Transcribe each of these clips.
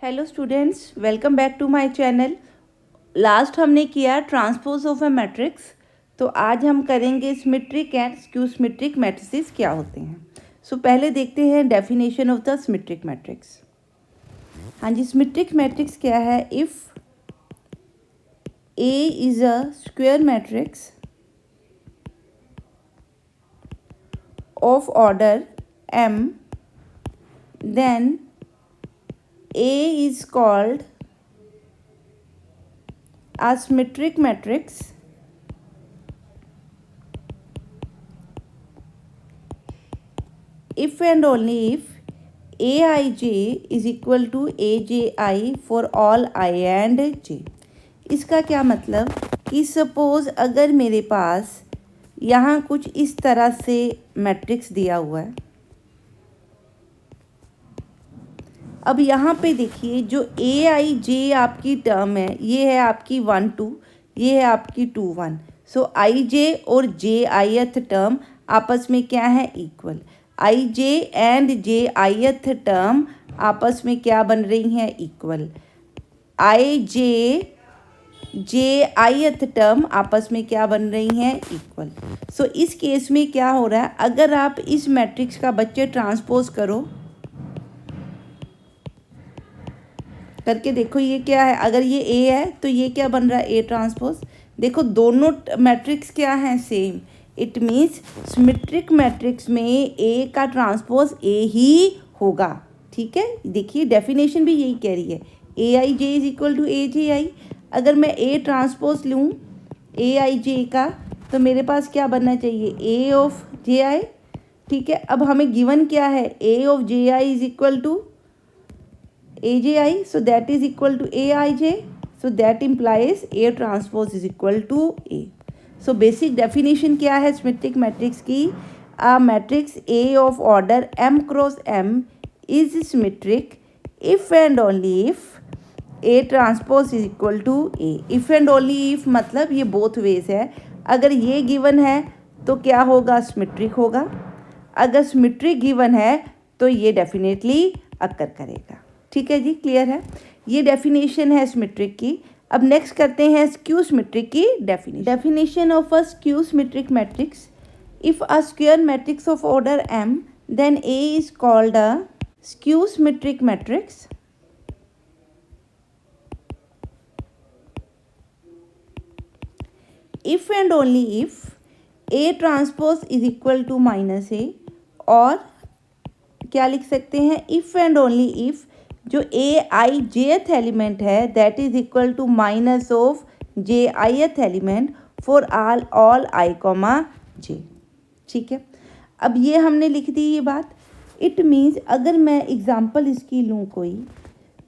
Hello students, welcome back to my channel. Last हमने किया transpose of a matrix, तो आज हम करेंगे symmetric and skew symmetric matrices क्या होते हैं। पहले देखते हैं definition of the symmetric matrix. हाँ जी, सिमेट्रिक मैट्रिक्स क्या है? If A is a square matrix of order m, then A is called a symmetric matrix if and only if Aij is equal to Aji for all I and j। इसका क्या मतलब कि suppose अगर मेरे पास यहाँ कुछ इस तरह से मैट्रिक्स दिया हुआ है। अब यहाँ पे देखिए, जो ए आई जे आपकी टर्म है, ये है आपकी 1 2, ये है आपकी 2 1। सो आई जे और जे आईथ टर्म आपस में क्या है? Equal. I J and J ith term आपस में क्या बन रही हैं? इक्वल। आई जे आईथ टर्म आपस में क्या बन रही हैं? इक्वल। सो इस केस में क्या हो रहा है? अगर आप इस मैट्रिक्स का बच्चे ट्रांसपोज करो करके देखो, ये क्या है? अगर ये ए है तो ये क्या बन रहा है? A transpose. देखो दोनों मैट्रिक्स क्या हैं? Same. It means symmetric matrix में ए का ट्रांसपोज ए ही होगा। ठीक है, देखिए डेफिनेशन भी यही कह रही है, ए आई जे is equal to A J आई। अगर मैं ए ट्रांसपोज लूँ ए आई जे का, तो मेरे पास क्या बनना चाहिए? A of J I. ठीक है, अब हमें गिवन क्या है? A of J I is equal to AJI, so that is equal to AIJ, so that implies A transpose is equal to A। So basic definition क्या है symmetric matrix की? A matrix A of order m cross m is symmetric if and only if A transpose is equal to A। if and only if मतलब ये both ways है। अगर ये given है तो क्या होगा? सिमेट्रिक होगा। अगर सिमेट्रिक गिवन है तो ये डेफिनेटली अकर करेगा। ठीक है जी, क्लियर है? ये डेफिनेशन है सिमेट्रिक की। अब नेक्स्ट करते हैं स्क्यू सिमेट्रिक की definition of a skew symmetric matrix. If a square matrix of order m, then A is called a skew symmetric matrix if and only if A transpose is equal to minus A. और क्या लिख सकते हैं? If and only if जो ए आई jth element है that is equal to minus of J ith element for all I comma J. ठीक है, अब ये हमने लिख दी ये बात। इट मीन्स अगर मैं एग्जांपल इसकी लूँ कोई,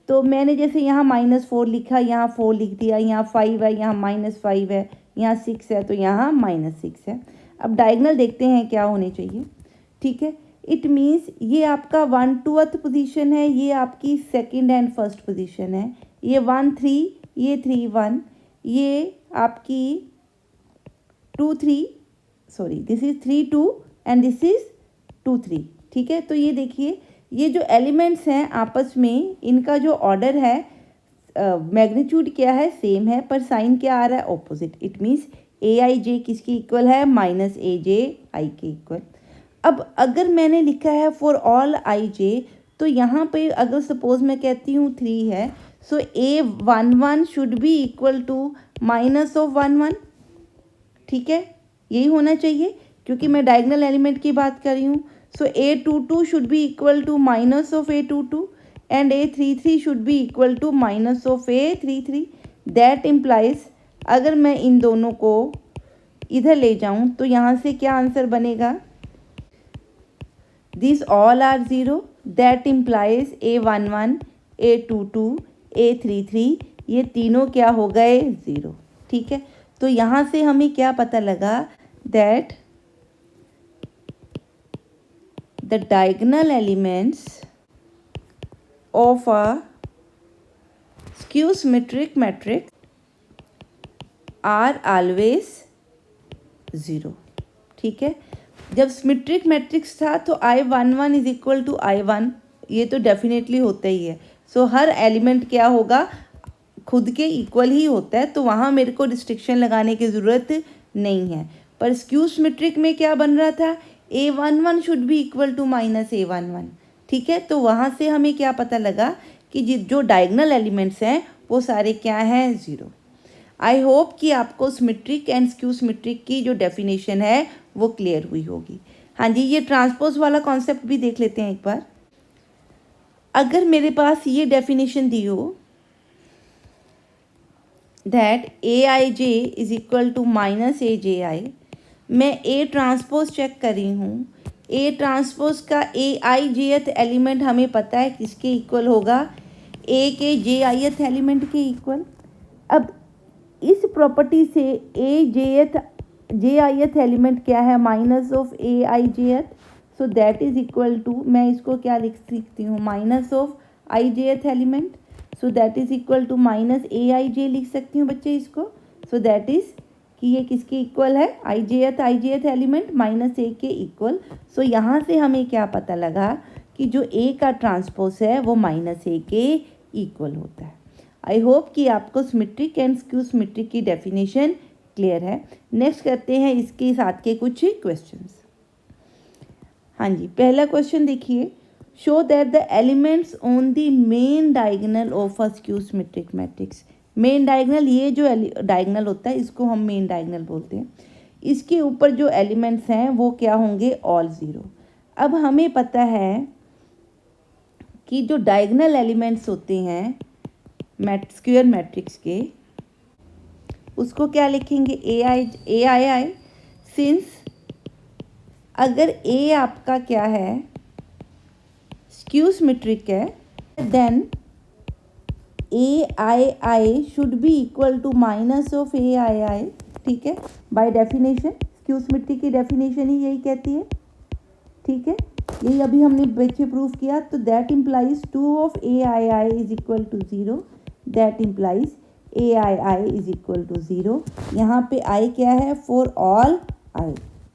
तो मैंने जैसे यहाँ -4 लिखा, यहाँ 4 लिख दिया, यहाँ 5 है, यहाँ -5 है, यहाँ 6 है, तो यहाँ -6 है। अब डायगोनल देखते हैं क्या होने चाहिए। ठीक है, इट मीन्स ये आपका 1 2th पोजीशन है, ये आपकी सेकंड एंड फर्स्ट पोजीशन है, ये 1 3, ये 3 1, ये आपकी 2 3, sorry this is 3 2 and this is 2 3। ठीक है, तो ये देखिए, ये जो एलिमेंट्स हैं आपस में इनका जो ऑर्डर है, मैग्नीट्यूड क्या है? सेम है, पर साइन क्या आ रहा है? ऑपोजिट। इट मीन्स ए आई जे किसके इक्वल है? माइनस ए जे आई के इक्वल। अब अगर मैंने लिखा है फॉर ऑल आई जे, तो यहाँ पे अगर सपोज मैं कहती हूँ 3 है, so A 1 1 should be equal to minus of 1 1। ठीक है, यही होना चाहिए क्योंकि मैं डायगोनल एलिमेंट की बात कर रही हूँ। So A 2 2 should be equal to minus of A 2 2 and A 3 3 should be equal to minus of A 3 3। That implies अगर मैं इन दोनों को इधर ले जाऊँ तो यहाँ से क्या आंसर बनेगा? These all are 0, that implies A11, A22, A33, ये तीनों क्या हो गए? 0। ठीक है, तो यहाँ से हमें क्या पता लगा? that the diagonal elements of a skew symmetric matrix are always 0। ठीक है, जब सिमेट्रिक मैट्रिक्स था तो I11 is equal to I1, ये तो डेफिनेटली होता ही है। सो हर एलिमेंट क्या होगा, खुद के इक्वल ही होता है, तो वहाँ मेरे को रिस्ट्रिक्शन लगाने की ज़रूरत नहीं है। पर स्क्यू सिमेट्रिक में क्या बन रहा था, A11 should be equal to minus A11, ठीक है। तो वहाँ से हमें क्या पता लगा कि जो डायगनल एलिमेंट्स हैं वो सारे क्या हैं, 0। आई होप कि आपको सिमेट्रिक एंड स्क्यू सिमेट्रिक की जो डेफिनेशन है वो क्लियर हुई होगी। हाँ जी, ये ट्रांसपोज वाला कॉन्सेप्ट भी देख लेते हैं एक बार। अगर मेरे पास ये डेफिनेशन दी हो that Aij is equal to minus AJI, मैं A ट्रांसपोज चेक कर रही हूँ, A ट्रांसपोज का AIJth एलिमेंट हमें पता है किसके इक्वल होगा, A के JIth एलिमेंट के इक्वल। अब इस प्रॉपर्टी से JIth एलिमेंट क्या है, minus of AIJth, so that is equal to, मैं इसको क्या लिख सकती हूँ, minus of IJth element, so that is equal to minus AIJ लिख सकती हूँ बच्चे इसको। सो दैट इज कि ये किसके इक्वल है, IJth एलिमेंट माइनस A के इक्वल। सो यहाँ से हमें क्या पता लगा कि जो A का ट्रांसपोज है वो माइनस A के इक्वल होता है। आई होप कि आपको सिमेट्रिक एंड स्क्यू सिमेट्रिक की डेफिनेशन क्लियर है। नेक्स्ट करते हैं इसके साथ के कुछ क्वेश्चंस। हाँ जी, पहला क्वेश्चन देखिए, show that the elements on the main diagonal of a skew symmetric matrix. Main diagonal, ये जो डायगोनल होता है इसको हम मेन डायगोनल बोलते हैं, इसके ऊपर जो एलिमेंट्स हैं वो क्या होंगे, ऑल 0। अब हमें पता है कि जो डायगोनल एलिमेंट्स होते हैं स्क्वायर मैट्रिक्स के, उसको क्या लिखेंगे, AII, सिंस अगर A आपका क्या है, स्क्यू सिमेट्रिक है, then AII should be equal to minus of AII, ठीक है। बाय डेफिनेशन स्क्यू सिमेट्रिक की डेफिनेशन ही यही कहती है, ठीक है। यही अभी हमने बच्चे प्रूव किया। तो that implies 2 of AII is equal to 0, that implies AII is equal to 0। यहाँ पे I क्या है, फॉर ऑल I,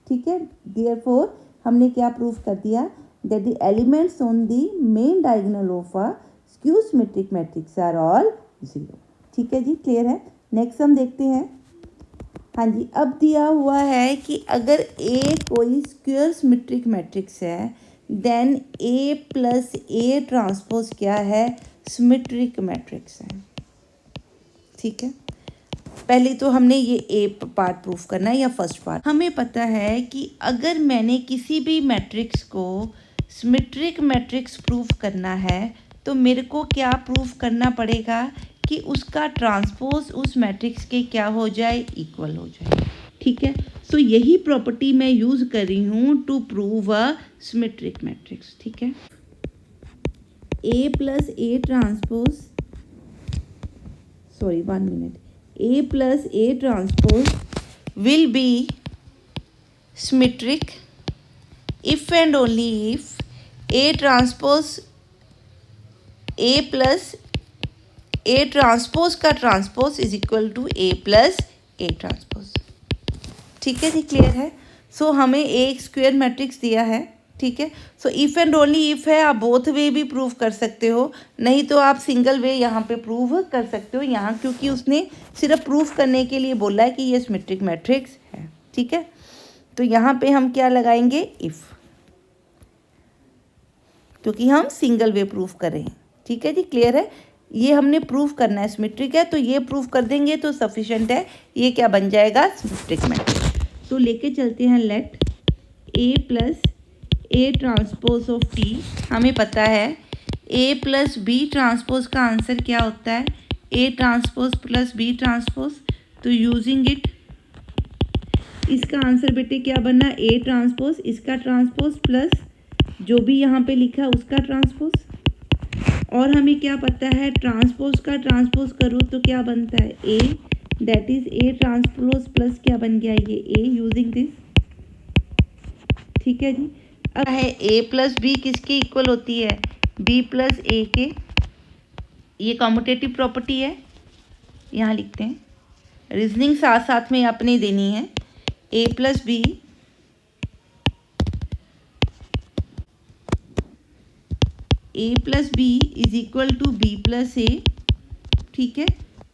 ठीक है। देयरफॉर हमने क्या प्रूव कर दिया, that the elements on the main diagonal of a skew symmetric matrix are all 0, ठीक है जी, क्लियर है। नेक्स्ट हम देखते हैं। हाँ जी, अब दिया हुआ है कि अगर A कोई स्क्वायर सिमेट्रिक मैट्रिक्स है, then A plus A transpose क्या है, सिमेट्रिक मैट्रिक्स है, ठीक है। पहले तो हमने ये A पार्ट प्रूफ करना है या फर्स्ट पार्ट। हमें पता है कि अगर मैंने किसी भी मैट्रिक्स को सिमेट्रिक मैट्रिक्स प्रूफ करना है तो मेरे को क्या प्रूफ करना पड़ेगा कि उसका ट्रांसपोज उस मैट्रिक्स के क्या हो जाए, इक्वल हो जाए, ठीक है। सो यही प्रॉपर्टी मैं यूज़ कर रही हूँ to prove a symmetric matrix, ठीक है। A plus A transpose, sorry 1 minute, A plus A transpose will be symmetric if and only if A transpose A plus A transpose का transpose is equal to A plus A transpose, ठीक है जी, clear है। सो हमें एक square matrix दिया है, ठीक है। So if and only if है, आप बोथ वे भी प्रूव कर सकते हो, नहीं तो आप सिंगल वे यहाँ पे प्रूव कर सकते हो यहाँ, क्योंकि उसने सिर्फ प्रूफ करने के लिए बोला है कि ये सिमेट्रिक मैट्रिक्स है, ठीक है। तो यहाँ पे हम क्या लगाएंगे, इफ़, क्योंकि हम सिंगल वे प्रूफ कर रहे हैं, ठीक है जी, क्लियर है। ये हमने प्रूफ करना है सिमेट्रिक है, तो ये प्रूफ कर देंगे तो सफिशेंट है, ये क्या बन जाएगा, सिमेट्रिक मैट्रिक्स। तो लेके चलते हैं, let A plus A transpose of T, हमें पता है A प्लस B ट्रांसपोज का आंसर क्या होता है, A transpose plus B transpose. तो यूजिंग इट, इसका आंसर बेटे क्या बनना, A ट्रांसपोज, इसका ट्रांसपोज प्लस जो भी यहाँ पे लिखा है उसका ट्रांसपोज। और हमें क्या पता है, ट्रांसपोज का ट्रांसपोज करो तो क्या बनता है, A, that is A transpose plus क्या बन गया, ये A, यूजिंग दिस, ठीक है जी। अब है A प्लस B किसके इक्वल होती है, B प्लस A के, ये कॉम्यूटेटिव प्रॉपर्टी है, यहाँ लिखते हैं, रीजनिंग साथ साथ में अपनी देनी है। A plus B A plus B is equal to B plus A, ठीक है।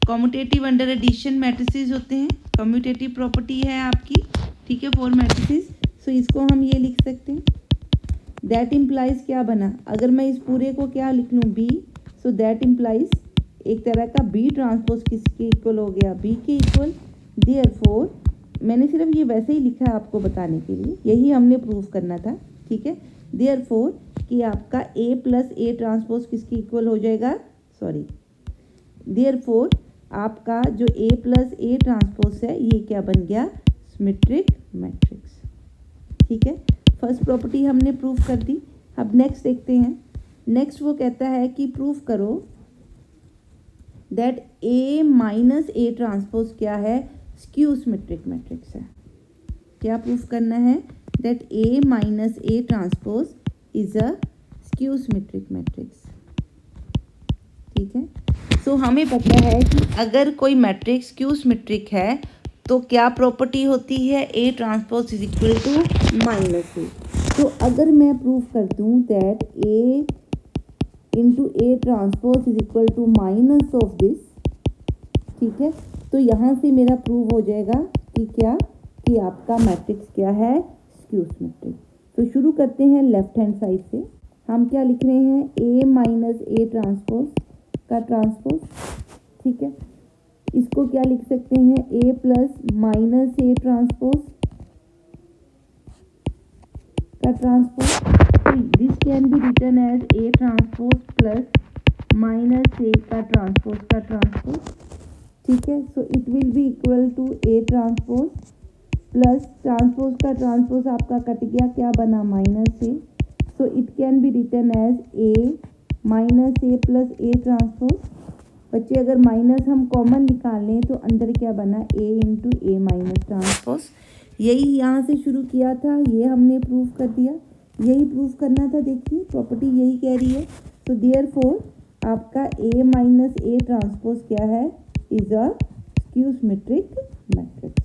कॉम्यूटेटिव अंडर एडिशन मैट्रिसेस होते हैं, कम्यूटेटिव प्रॉपर्टी है आपकी, ठीक है, फॉर मैट्रिसेस। सो इसको हम ये लिख सकते हैं, दैट इम्प्लाइज क्या बना, अगर मैं इस पूरे को क्या लिख लूँ बी, सो दैट इम्प्लाइज एक तरह का बी ट्रांसपोज किसके इक्वल हो गया, बी के इक्वल। देयरफॉर मैंने सिर्फ ये वैसे ही लिखा है आपको बताने के लिए, यही हमने प्रूव करना था, ठीक है। देयरफॉर कि आपका ए प्लस ए ट्रांसपोज किसके इक्वल हो जाएगा, सॉरी, देयरफॉर आपका जो ए प्लस ए ट्रांसपोज है ये क्या बन गया, सिमेट्रिक मैट्रिक्स, ठीक है। फर्स्ट प्रॉपर्टी हमने प्रूव कर दी। अब नेक्स्ट देखते हैं। नेक्स्ट वो कहता है कि प्रूव करो that A minus A transpose क्या है, स्क्यू सिमेट्रिक मैट्रिक्स है। क्या प्रूव करना है, that A minus A transpose is a skew symmetric matrix, ठीक है। सो हमें पता है कि अगर कोई मैट्रिक्स स्क्यू सिमेट्रिक है तो क्या प्रॉपर्टी होती है, A transpose is equal to minus A. तो अगर मैं प्रूव कर दूँ that A into A transpose is equal to minus of this, ठीक है, तो यहाँ से मेरा प्रूव हो जाएगा कि क्या, कि आपका मैट्रिक्स क्या है, स्क्यू सिमेट्रिक। तो शुरू करते हैं लेफ्ट हैंड साइड से। हम क्या लिख रहे हैं, ए माइनस ए ट्रांसपोज का ट्रांसपोज, ठीक है। इसको क्या लिख सकते हैं, A plus minus A transpose का transpose. This can be written as A transpose plus minus A का ट्रांसपोज, ठीक है। So it will be equal to A transpose plus transpose का ट्रांसपोज आपका कट गया, क्या बना, minus A. So it can be written as A minus A plus A transpose. बच्चे अगर माइनस हम कॉमन निकाल लें तो अंदर क्या बना, ए इंटू ए माइनस ट्रांसपोज। यही यहाँ से शुरू किया था, ये हमने प्रूव कर दिया, यही प्रूव करना था। देखिए प्रॉपर्टी यही कह रही है। तो देयरफॉर आपका ए माइनस ए ट्रांसपोज क्या है, is a skew symmetric matrix,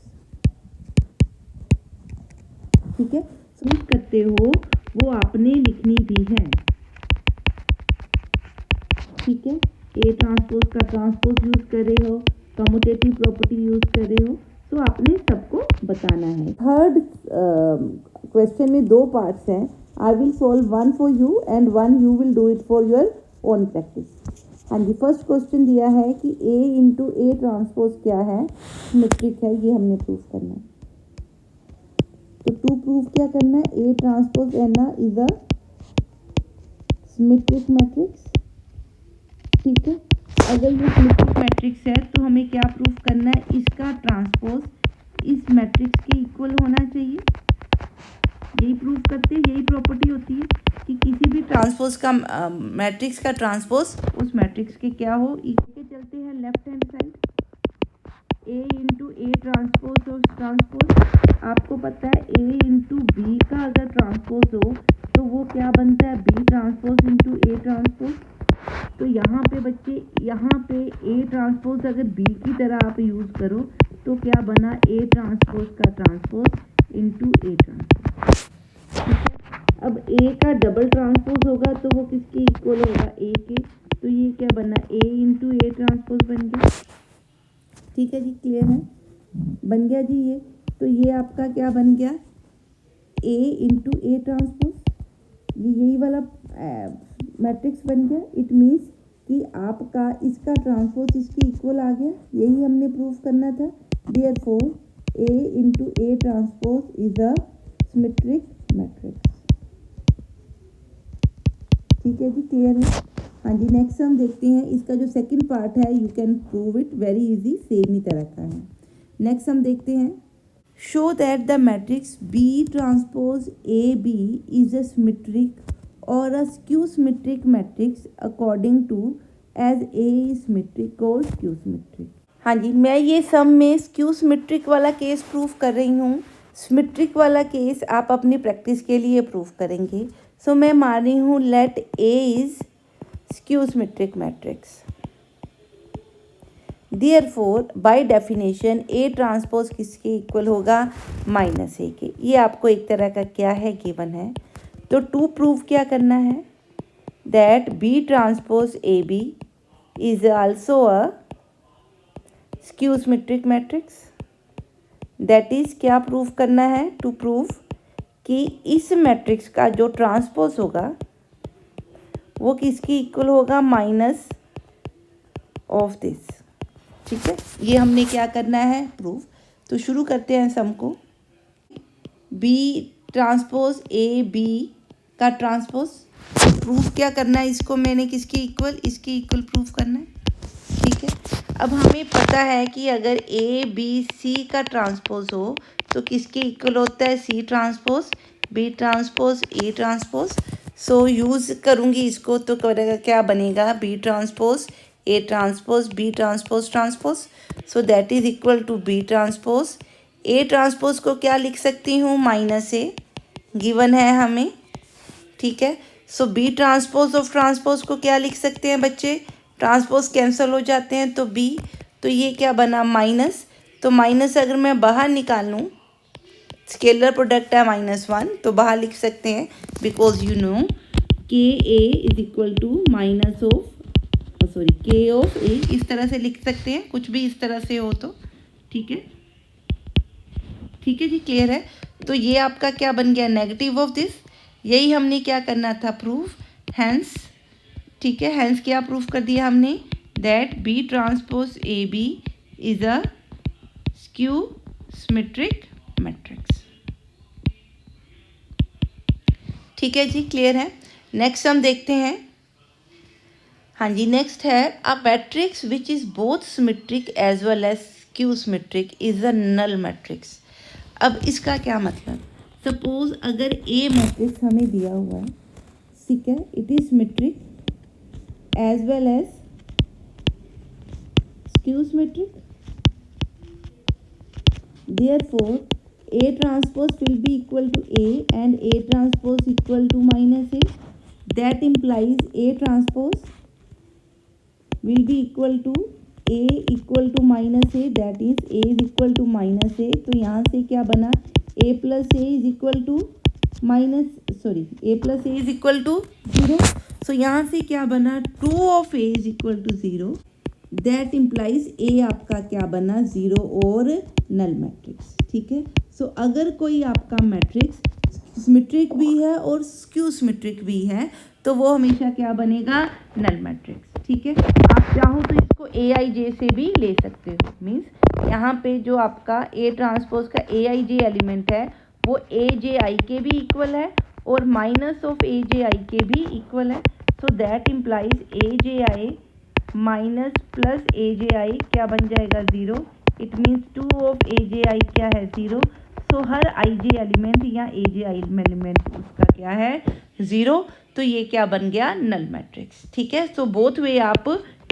ठीक है। प्रूव करते हो वो आपने लिखनी भी है, ठीक है। ए ट्रांसपोज का ट्रांसपोज यूज कर रहे हो, कम्यूटेटिव प्रॉपर्टी यूज कर रहे हो, तो आपने सबको बताना है। थर्ड क्वेश्चन में दो पार्ट्स हैं। I will solve one for you and one you will do it for your own practice. हाँ जी, फर्स्ट क्वेश्चन दिया है कि ए इंटू ए ट्रांसपोज क्या है, सिमेट्रिक है, ये हमने प्रूव करना है। तो टू प्रूव क्या करना है, ए ट्रांसपोज है ना इज अ सिमेट्रिक मैट्रिक्स, ठीक है। अगर ये सिमेट्रिक मैट्रिक्स है तो हमें क्या प्रूफ करना है, इसका ट्रांसपोज इस मैट्रिक्स के इक्वल होना चाहिए। यही प्रूफ करते हैं, यही प्रॉपर्टी होती है कि किसी भी ट्रांसपोज का मैट्रिक्स का ट्रांसपोज उस मैट्रिक्स के क्या हो, इक्वल के चलते हैं left hand side, A into A transpose और ट्रांसपोज। आपको पता है ए इंटू बी का अगर ट्रांसपोज हो तो वो क्या बनता है, B transpose into A transpose. तो यहाँ पे बच्चे, यहाँ पे ए ट्रांसपोज अगर बी की तरह आप यूज़ करो तो क्या बना, ए ट्रांसपोज का ट्रांसपोज इंटू ए ट्रांसपोज, ठीक है। अब ए का डबल ट्रांसपोज होगा तो वो किसके इक्वल होगा, ए के। तो ये क्या बना, ए इंटू ए ट्रांसपोज बन गया, ठीक है जी, क्लियर है, बन गया जी ये। तो ये आपका क्या बन गया, ए इंटू ए ट्रांसपोज, यही वाला मैट्रिक्स बन गया। इट मीन्स कि आपका इसका ट्रांसपोज इसके इक्वल आ गया, यही हमने प्रूव करना था। Therefore A into A transpose is a symmetric matrix, ठीक है जी, क्लियर है। हाँ जी, नेक्स्ट हम देखते हैं, इसका जो सेकंड पार्ट है you can prove it very easy, same ही तरह का है। नेक्स्ट हम देखते हैं, show that the matrix B transpose A B is a symmetric और a skew symmetric matrix according to as A is symmetric और स्क्यू सिमेट्रिक। हाँ जी, मैं ये सम में स्क्यू सिमेट्रिक वाला केस प्रूव कर रही हूँ। सिमेट्रिक वाला केस आप अपनी प्रैक्टिस के लिए प्रूव करेंगे। सो मैं मान रही हूँ let A is skew symmetric matrix, therefore by definition A transpose किसके इक्वल होगा, माइनस ए के। ये आपको एक तरह का क्या है, गिवन है। तो टू प्रूव क्या करना है, that B transpose A B is also a skew symmetric matrix. That is क्या प्रूव करना है? टू प्रूव कि इस मैट्रिक्स का जो ट्रांसपोज होगा वो किसकी इक्वल होगा? Minus of this. ठीक है, ये हमने क्या करना है? प्रूव। तो शुरू करते हैं सम को। बी ट्रांसपोज ए बी का ट्रांसपोज प्रूव क्या करना है? इसको मैंने किसकी इक्वल? इसकी इक्वल प्रूव करना है। ठीक है, अब हमें पता है कि अगर ए बी सी का ट्रांसपोज हो तो किसके इक्वल होता है? C transpose B transpose A transpose. So use करूँगी इसको तो क्या बनेगा? B transpose A transpose B transpose transpose. So that is equal to B transpose. A transpose को क्या लिख सकती हूँ? माइनस ए, गिवन है हमें। ठीक है, सो बी ट्रांसपोज ऑफ ट्रांसपोज को क्या लिख सकते हैं बच्चे? ट्रांसपोज कैंसिल हो जाते हैं तो बी, तो ये क्या बना? माइनस। तो माइनस अगर मैं बाहर निकालूँ, स्केलर प्रोडक्ट है -1, तो बाहर लिख सकते हैं because you know K A is equal to minus of K of A. इस तरह से लिख सकते हैं, कुछ भी इस तरह से हो तो। ठीक है, ठीक है जी, क्लियर है। तो ये आपका क्या बन गया? Negative of this. यही हमने क्या करना था? प्रूफ। हैंस, ठीक है, हैंस क्या प्रूफ कर दिया हमने? That B transpose A B is a skew symmetric matrix. ठीक है जी, क्लियर है। नेक्स्ट हम देखते हैं। हाँ जी, नेक्स्ट है a matrix which is both symmetric as well as skew symmetric is a null matrix. अब इसका क्या मतलब? सपोज अगर ए मैट्रिक्स हमें दिया हुआ है, ठीक है, it is symmetric as well as skew symmetric, therefore A transpose will be equal to A and A transpose equal to minus A. That implies A transpose will be equal to A equal to minus A, that is A is equal to minus A. तो यहाँ से क्या बना? A plus A is equal to A plus A is equal to 0. So यहाँ से क्या बना? 2 of A is equal to 0. That implies A आपका क्या बना? 0 और नल मैट्रिक्स। ठीक है, सो अगर कोई आपका मैट्रिक्स सिमेट्रिक भी है और स्क्यू सिमेट्रिक भी है तो वो हमेशा क्या बनेगा? Null matrix. ठीक है, आप चाहो तो इसको ए आई जे से भी ले सकते हो। मीन्स यहाँ पे जो आपका ए ट्रांसपोज का ए आई जे एलिमेंट है वो ए जे आई के भी इक्वल है और माइनस ऑफ ए जे आई के भी इक्वल है। So that implies A J I minus plus A J I क्या बन जाएगा? 0। It means 2 of A J I क्या है? 0। सो हर आई जे एलिमेंट या ए जे आई एलिमेंट उसका क्या है? 0। तो ये क्या बन गया? Null matrix. ठीक है, सो बोथ वे आप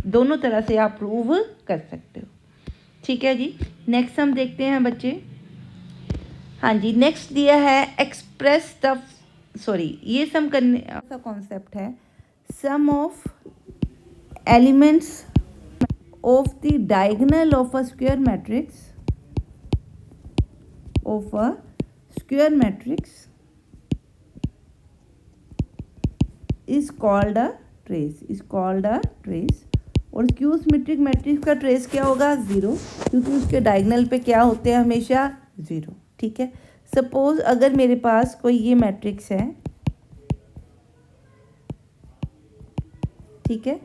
दोनों तरह से आप प्रूव कर सकते हो। ठीक है जी, नेक्स्ट हम देखते हैं बच्चे। हाँ जी, नेक्स्ट दिया है एक्सप्रेस द ये सम करने का कॉन्सेप्ट है सम of elements of the diagonal of a square matrix is called a trace। और स्क्यू सिमेट्रिक मैट्रिक्स का ट्रेस क्या होगा? 0, क्योंकि उसके डायगोनल पे क्या होते हैं? हमेशा 0। ठीक है, सपोज अगर मेरे पास कोई ये मैट्रिक्स है, ठीक है,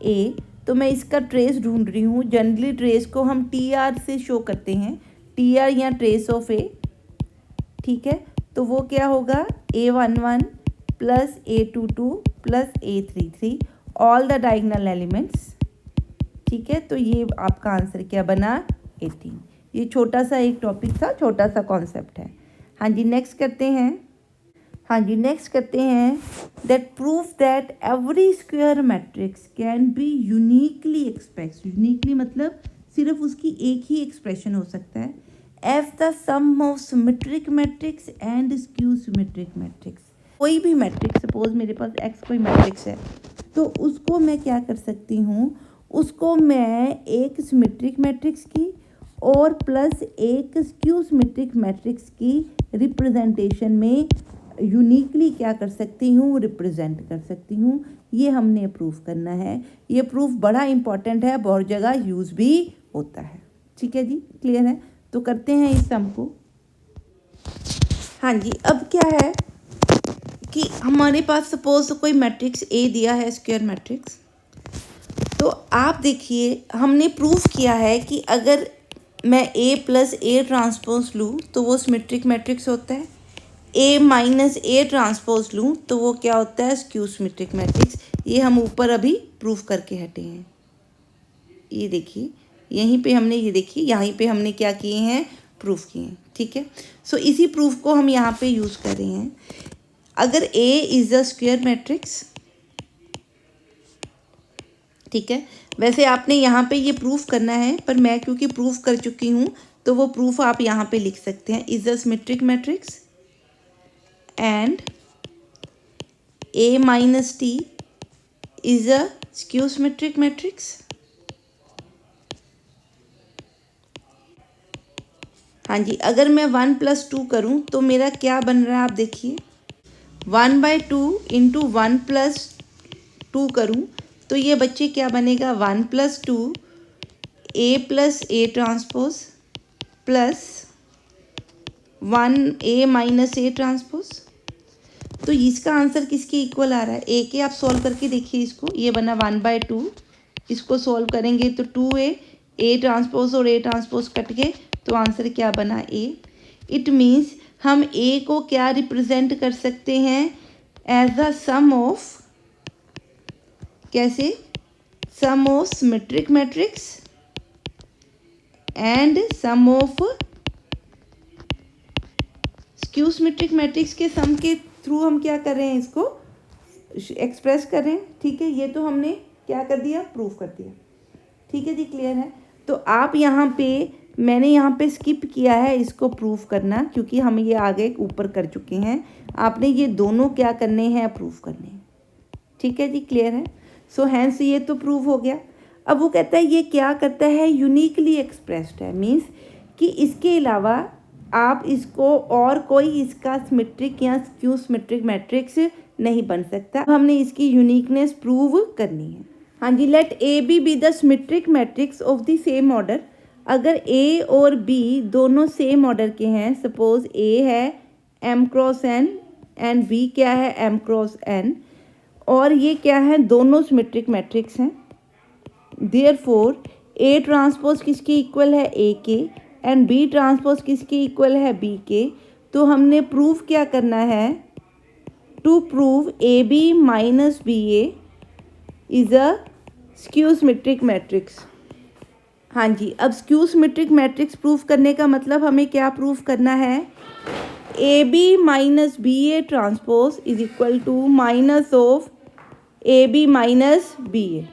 ए, तो मैं इसका ट्रेस ढूंढ रही हूँ। जनरली ट्रेस को हम टी आर से शो करते हैं, टी आर या ट्रेस ऑफ ए। ठीक है, तो वो क्या होगा? A11 plus A22 plus A33 all the diagonal elements. ठीक है, तो ये आपका आंसर क्या बना? 18। ये छोटा सा एक टॉपिक था, छोटा सा कॉन्सेप्ट है। हाँ जी, नेक्स्ट करते हैं that proof that every square matrix can be uniquely express. Uniquely मतलब सिर्फ उसकी एक ही एक्सप्रेशन हो सकता है if the sum of symmetric matrix and skew symmetric matrix. कोई भी मैट्रिक्स, सपोज मेरे पास एक्स कोई मैट्रिक्स है, तो उसको मैं क्या कर सकती हूँ? उसको मैं एक सिमेट्रिक मैट्रिक्स की और प्लस एक स्क्यू सिमेट्रिक मैट्रिक्स की रिप्रेजेंटेशन में यूनिकली क्या कर सकती हूँ, रिप्रेजेंट कर सकती हूँ। ये हमने प्रूफ करना है। ये प्रूफ बड़ा इंपॉर्टेंट है, बहुत जगह यूज़ भी होता है। ठीक है जी, क्लियर है। तो करते हैं इस सम को। हाँ जी, अब क्या है कि हमारे पास सपोज कोई मैट्रिक्स ए दिया है, स्क्वायर मैट्रिक्स। तो आप देखिए, हमने प्रूफ किया है कि अगर मैं ए प्लस ए ट्रांसपोज लूँ तो वो सिमेट्रिक मैट्रिक्स होता है। ए माइनस ए ट्रांसपोज लूँ तो वो क्या होता है, स्क्यू सिमेट्रिक मैट्रिक्स। ये हम ऊपर अभी प्रूफ करके हटे हैं। ये देखिए, यहीं पे हमने, ये देखिए यहीं पे हमने क्या किए हैं, प्रूफ किए हैं। ठीक है, सो इसी प्रूफ को हम यहाँ पे यूज़ कर रहे हैं। अगर ए इज़ अ स्क्वायर मैट्रिक्स, ठीक है, वैसे आपने यहाँ पे ये प्रूफ करना है, पर मैं क्योंकि प्रूफ कर चुकी हूँ तो वो प्रूफ आप यहाँ पे लिख सकते हैं। Is a symmetric matrix and A minus T is a skew symmetric matrix. हाँ जी, अगर मैं 1 + 2 करूँ तो मेरा क्या बन रहा है, आप देखिए 1/2 इंटू 1 + 2 करूँ तो ये बच्चे क्या बनेगा, 1 + 2 A plus A transpose plus 1 A minus A transpose. तो इसका आंसर किसके इक्वल आ रहा है, ए के। आप सॉल्व करके देखिए इसको। ये बना 1/2, इसको सॉल्व करेंगे तो 2a, ए ट्रांसपोज और ए ट्रांसपोज कट गए तो आंसर क्या बना, ए। इट मीन्स हम ए को क्या रिप्रेजेंट कर सकते हैं, एज अ सम ऑफ, कैसे, sum of symmetric matrix and sum of skew symmetric matrix के सम के थ्रू हम क्या कर रहे हैं, इसको एक्सप्रेस कर रहे हैं। ठीक है, ये तो हमने क्या कर दिया, प्रूफ कर दिया। ठीक है जी, क्लियर है। तो आप यहाँ पे, मैंने यहाँ पे स्किप किया है इसको प्रूफ करना, क्योंकि हम ये आगे ऊपर कर चुके हैं। आपने ये दोनों क्या करने हैं, प्रूफ करने हैं। ठीक है जी, क्लियर है। सो हैंस ये तो प्रूफ हो गया। अब वो कहता है ये क्या करता है, यूनिकली एक्सप्रेस्ड है। मीन्स कि इसके अलावा आप इसको और कोई इसका सिमेट्रिक या स्क्यू सिमेट्रिक मैट्रिक्स नहीं बन सकता। हमने इसकी यूनिकनेस प्रूव करनी है। हाँ जी, let A B the symmetric matrix of the same order. अगर ए और बी दोनों सेम ऑर्डर के हैं, सपोज ए है m×n एंड बी क्या है, m×n, और ये क्या है, दोनों सिमेट्रिक मैट्रिक्स हैं। देयरफॉर ए ट्रांसपोज किसके इक्वल है, ए के, एंड बी ट्रांसपोज किसके इक्वल है, बी के। तो हमने प्रूफ क्या करना है, to prove A B minus B A is a skew symmetric matrix. हाँ जी, अब स्क्यू सिमेट्रिक मैट्रिक्स प्रूफ करने का मतलब हमें क्या प्रूफ करना है, A B minus B A transpose is equal to minus of A B minus B A.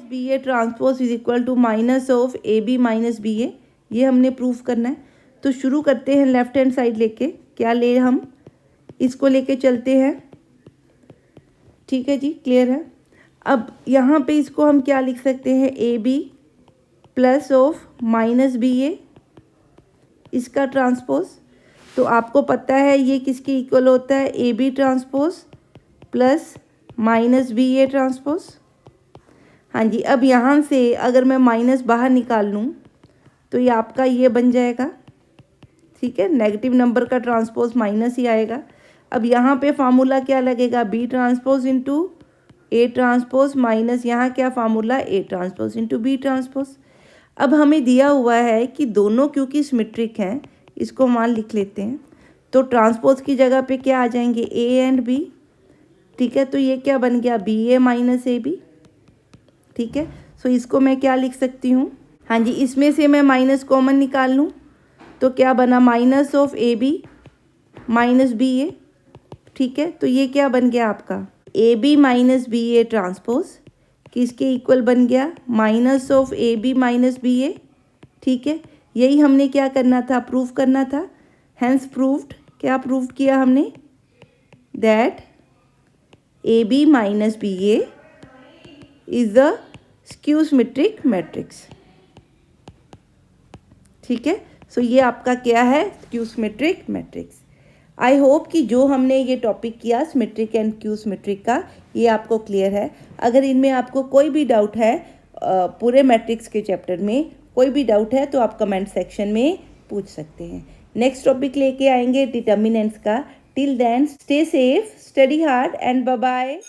B A transpose is equal to minus of A B minus B A. ये हमने proof करना है। तो शुरू करते हैं लेफ्ट हैंड साइड लेके। क्या ले, हम इसको लेके चलते हैं। ठीक है जी, क्लियर है। अब यहाँ पे इसको हम क्या लिख सकते हैं, A B plus of minus B A, इसका ट्रांसपोज। तो आपको पता है ये किसके इक्वल होता है, A B transpose plus minus B A transpose. हाँ जी, अब यहाँ से अगर मैं माइनस बाहर निकाल लूँ तो ये आपका ये बन जाएगा। ठीक है, नेगेटिव नंबर का ट्रांसपोज माइनस ही आएगा। अब यहाँ पे फार्मूला क्या लगेगा, B transpose into A transpose minus यहाँ क्या formula, A transpose into B transpose. अब हमें दिया हुआ है कि दोनों क्योंकि सिमेट्रिक हैं, इसको मान लिख लेते हैं। तो ट्रांसपोज की जगह पे क्या आ जाएंगे, ए एंड बी। ठीक है, तो ये क्या बन गया, B A minus A B. ठीक है, सो इसको मैं क्या लिख सकती हूँ, हाँ जी, इसमें से मैं माइनस कॉमन निकाल लूँ तो क्या बना, minus of A B minus B A. ठीक है, तो ये क्या बन गया आपका, A B minus B A transpose किसके इक्वल बन गया, minus of A B minus B A. ठीक है, यही हमने क्या करना था, प्रूफ करना था। हैंस प्रूव्ड, क्या प्रूव किया हमने, that A B minus B A is a skew symmetric matrix. ठीक है, सो ये आपका क्या है, skew symmetric matrix. I hope कि जो हमने ये टॉपिक किया सिमेट्रिक एंड क्यू सिमेट्रिक का, ये आपको क्लियर है। अगर इनमें आपको कोई भी डाउट है पूरे मैट्रिक्स के चैप्टर में कोई भी डाउट है तो आप कमेंट सेक्शन में पूछ सकते हैं। नेक्स्ट टॉपिक लेके आएंगे डिटर्मिनेंट्स का। Till then stay safe, study hard and bye bye.